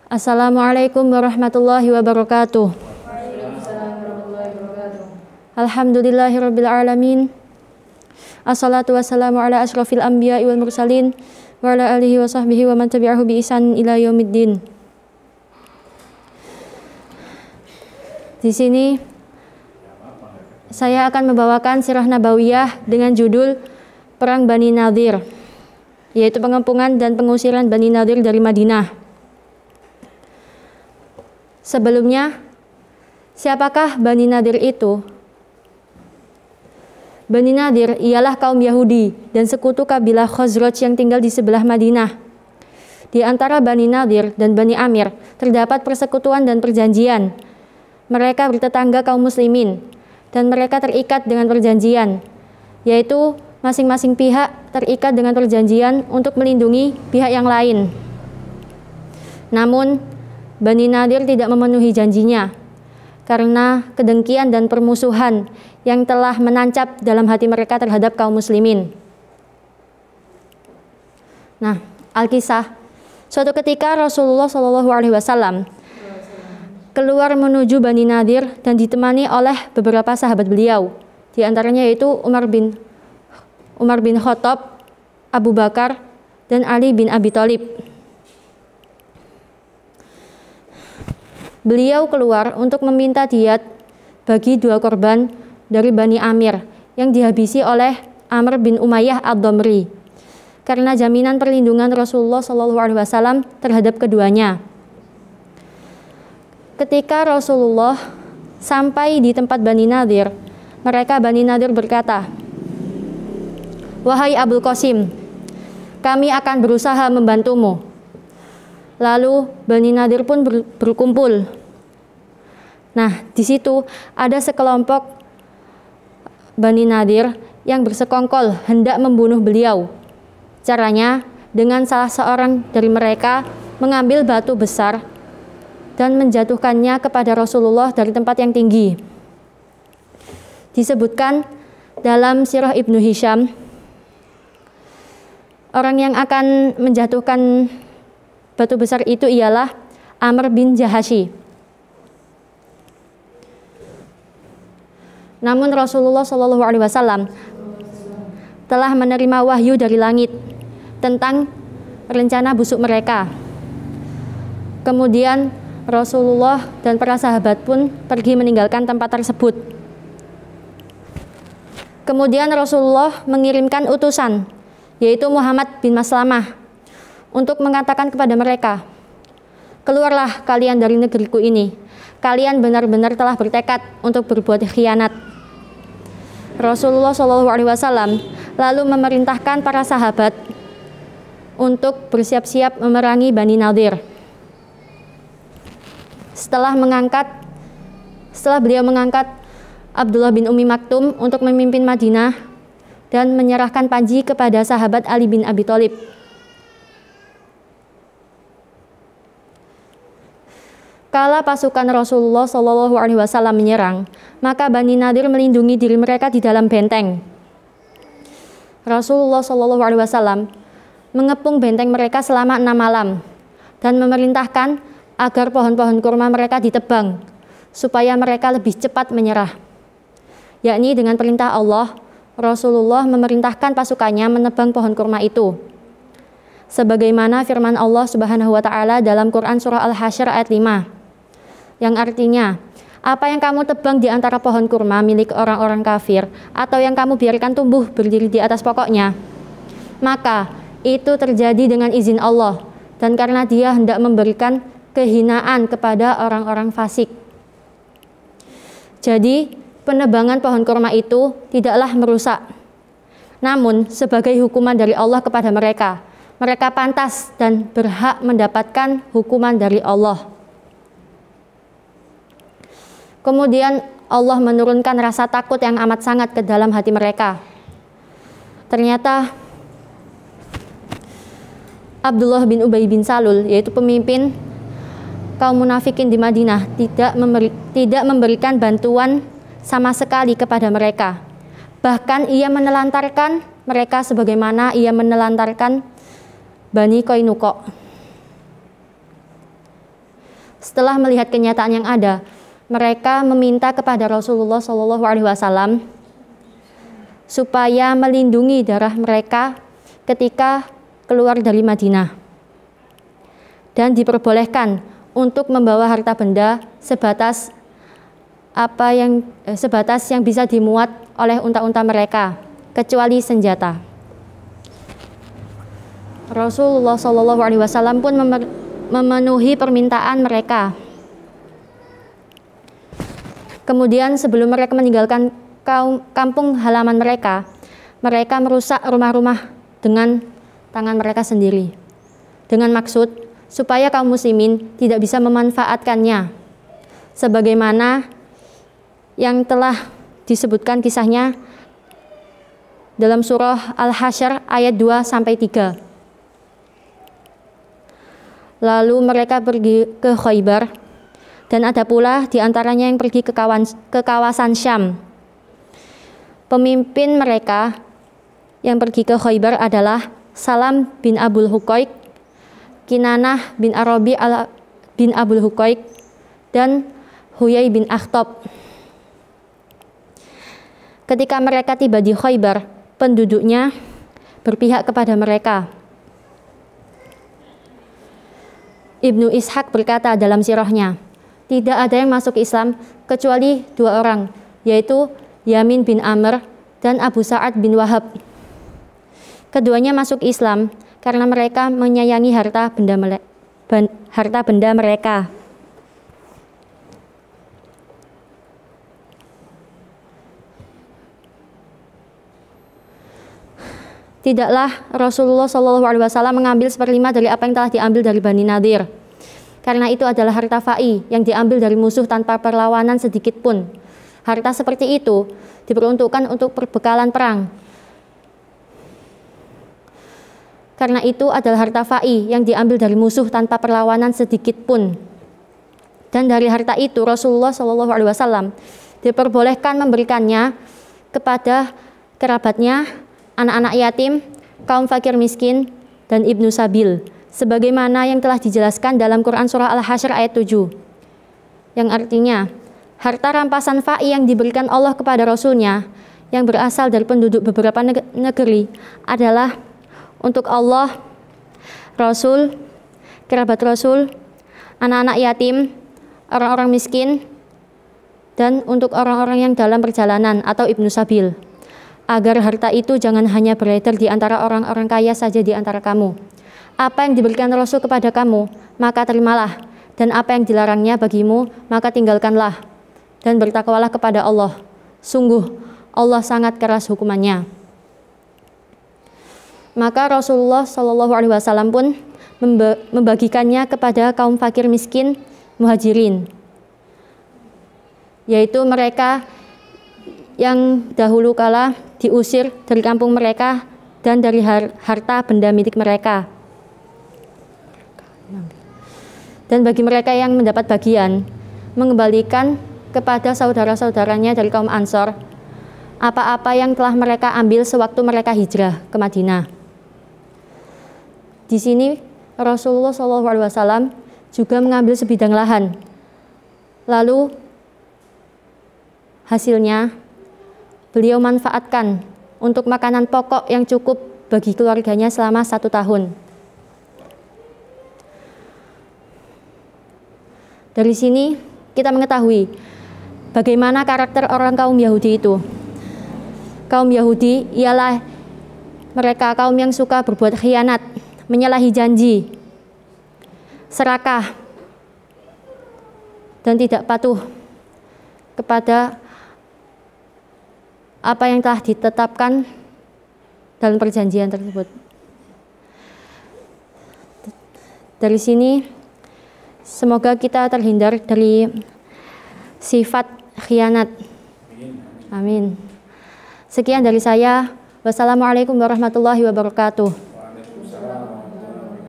Assalamualaikum warahmatullahi wabarakatuh. Alhamdulillahirabbil alamin. Assalatu wassalamu ala asyrafil anbiya'i wal mursalin wa ala alihi wa sahbihi wa man tabi'ahu bi ihsan ila yaumiddin. Di sini saya akan membawakan sirah nabawiyah dengan judul Perang Bani Nadhir, yaitu pengepungan dan pengusiran Bani Nadhir dari Madinah. Sebelumnya, siapakah Bani Nadhir itu? Bani Nadhir ialah kaum Yahudi dan sekutu kabilah Khazraj yang tinggal di sebelah Madinah. Di antara Bani Nadhir dan Bani Amir terdapat persekutuan dan perjanjian. Mereka bertetangga kaum muslimin dan mereka terikat dengan perjanjian, yaitu masing-masing pihak terikat dengan perjanjian untuk melindungi pihak yang lain. Namun, Bani Nadhir tidak memenuhi janjinya karena kedengkian dan permusuhan yang telah menancap dalam hati mereka terhadap kaum muslimin. Nah, Alkisah, suatu ketika Rasulullah SAW keluar menuju Bani Nadhir dan ditemani oleh beberapa sahabat beliau. Di antaranya yaitu Umar bin Khattab, Abu Bakar, dan Ali bin Abi Thalib. Beliau keluar untuk meminta diyat bagi dua korban dari Bani Amir yang dihabisi oleh Amr bin Umayyah ad-Damri karena jaminan perlindungan Rasulullah SAW terhadap keduanya. Ketika Rasulullah sampai di tempat Bani Nadhir, Bani Nadhir berkata, "Wahai Abul Qasim, kami akan berusaha membantumu." Lalu Bani Nadhir pun berkumpul. Nah, di situ ada sekelompok Bani Nadhir yang bersekongkol hendak membunuh beliau. Caranya dengan salah seorang dari mereka mengambil batu besar dan menjatuhkannya kepada Rasulullah dari tempat yang tinggi. Disebutkan dalam Sirah Ibnu Hisham, orang yang akan menjatuhkan batu besar itu ialah Amr bin Jahashi. Namun Rasulullah SAW telah menerima wahyu dari langit tentang rencana busuk mereka. Kemudian Rasulullah dan para sahabat pun pergi meninggalkan tempat tersebut. Kemudian Rasulullah mengirimkan utusan, yaitu Muhammad bin Maslamah, untuk mengatakan kepada mereka, "Keluarlah kalian dari negeriku ini. Kalian benar-benar telah bertekad untuk berbuat khianat." Rasulullah SAW lalu memerintahkan para sahabat untuk bersiap-siap memerangi Bani Nadhir. Setelah beliau mengangkat Abdullah bin Ummi Maktum untuk memimpin Madinah dan menyerahkan panji kepada sahabat Ali bin Abi Thalib. Kala pasukan Rasulullah SAW menyerang, maka Bani Nadhir melindungi diri mereka di dalam benteng. Rasulullah SAW mengepung benteng mereka selama 6 malam dan memerintahkan agar pohon-pohon kurma mereka ditebang supaya mereka lebih cepat menyerah. Yakni dengan perintah Allah, Rasulullah memerintahkan pasukannya menebang pohon kurma itu. Sebagaimana firman Allah Subhanahu wa taala dalam Quran surah Al-Hasyr ayat 5, yang artinya, apa yang kamu tebang di antara pohon kurma milik orang-orang kafir atau yang kamu biarkan tumbuh berdiri di atas pokoknya, maka itu terjadi dengan izin Allah dan karena Dia hendak memberikan kehinaan kepada orang-orang fasik. Jadi, penebangan pohon kurma itu tidaklah merusak. Namun, sebagai hukuman dari Allah kepada mereka, mereka pantas dan berhak mendapatkan hukuman dari Allah. Kemudian Allah menurunkan rasa takut yang amat sangat ke dalam hati mereka. Ternyata Abdullah bin Ubay bin Salul, yaitu pemimpin kaum munafikin di Madinah, tidak memberikan bantuan sama sekali kepada mereka. Bahkan ia menelantarkan mereka sebagaimana ia menelantarkan Bani Qainuqa. Setelah melihat kenyataan yang ada, mereka meminta kepada Rasulullah SAW supaya melindungi darah mereka ketika keluar dari Madinah, dan diperbolehkan untuk membawa harta benda sebatas yang bisa dimuat oleh unta-unta mereka, kecuali senjata. Rasulullah SAW pun memenuhi permintaan mereka. Kemudian sebelum mereka meninggalkan kampung halaman mereka, mereka merusak rumah-rumah dengan tangan mereka sendiri, dengan maksud supaya kaum muslimin tidak bisa memanfaatkannya, sebagaimana yang telah disebutkan kisahnya dalam surah Al-Hasyr ayat 2-3. Lalu mereka pergi ke Khaybar, dan ada pula di antaranya yang pergi ke kawasan Syam. Pemimpin mereka yang pergi ke Khaybar adalah Salam bin Abul Huqaiq, Kinanah bin Arabi bin Abul Huqaiq, dan Huyai bin Akhtab. Ketika mereka tiba di Khaybar, penduduknya berpihak kepada mereka. Ibnu Ishaq berkata dalam sirahnya, tidak ada yang masuk Islam kecuali 2 orang, yaitu Yamin bin Amr dan Abu Sa'ad bin Wahab. Keduanya masuk Islam karena mereka menyayangi harta benda mereka. Tidaklah Rasulullah SAW mengambil 1/5 dari apa yang telah diambil dari Bani Nadir, karena itu adalah harta fa'i yang diambil dari musuh tanpa perlawanan sedikit pun. Harta seperti itu diperuntukkan untuk perbekalan perang. Karena itu adalah harta fa'i yang diambil dari musuh tanpa perlawanan sedikit pun. Dan dari harta itu Rasulullah SAW diperbolehkan memberikannya kepada kerabatnya, anak-anak yatim, kaum fakir miskin, dan ibnu sabil, sebagaimana yang telah dijelaskan dalam Quran surah Al-Hasyr ayat 7, yang artinya harta rampasan fa'i yang diberikan Allah kepada Rasulnya yang berasal dari penduduk beberapa negeri adalah untuk Allah, Rasul, kerabat Rasul, anak-anak yatim, orang-orang miskin, dan untuk orang-orang yang dalam perjalanan atau ibnu sabil, agar harta itu jangan hanya beredar di antara orang-orang kaya saja di antara kamu. Apa yang diberikan Rasul kepada kamu, maka terimalah, dan apa yang dilarangnya bagimu, maka tinggalkanlah, dan bertakwalah kepada Allah. Sungguh, Allah sangat keras hukumannya. Maka Rasulullah SAW pun membagikannya kepada kaum fakir miskin muhajirin, yaitu mereka yang dahulu kala diusir dari kampung mereka dan dari harta benda milik mereka. Dan bagi mereka yang mendapat bagian, mengembalikan kepada saudara-saudaranya dari kaum Ansor apa-apa yang telah mereka ambil sewaktu mereka hijrah ke Madinah. Di sini Rasulullah SAW juga mengambil sebidang lahan, lalu hasilnya beliau manfaatkan untuk makanan pokok yang cukup bagi keluarganya selama 1 tahun. Dari sini kita mengetahui bagaimana karakter orang kaum Yahudi itu. Kaum Yahudi ialah mereka kaum yang suka berbuat khianat, menyalahi janji, serakah, dan tidak patuh kepada apa yang telah ditetapkan dalam perjanjian tersebut. Dari sini semoga kita terhindar dari sifat khianat. Amin. Sekian dari saya. Wassalamualaikum warahmatullahi wabarakatuh.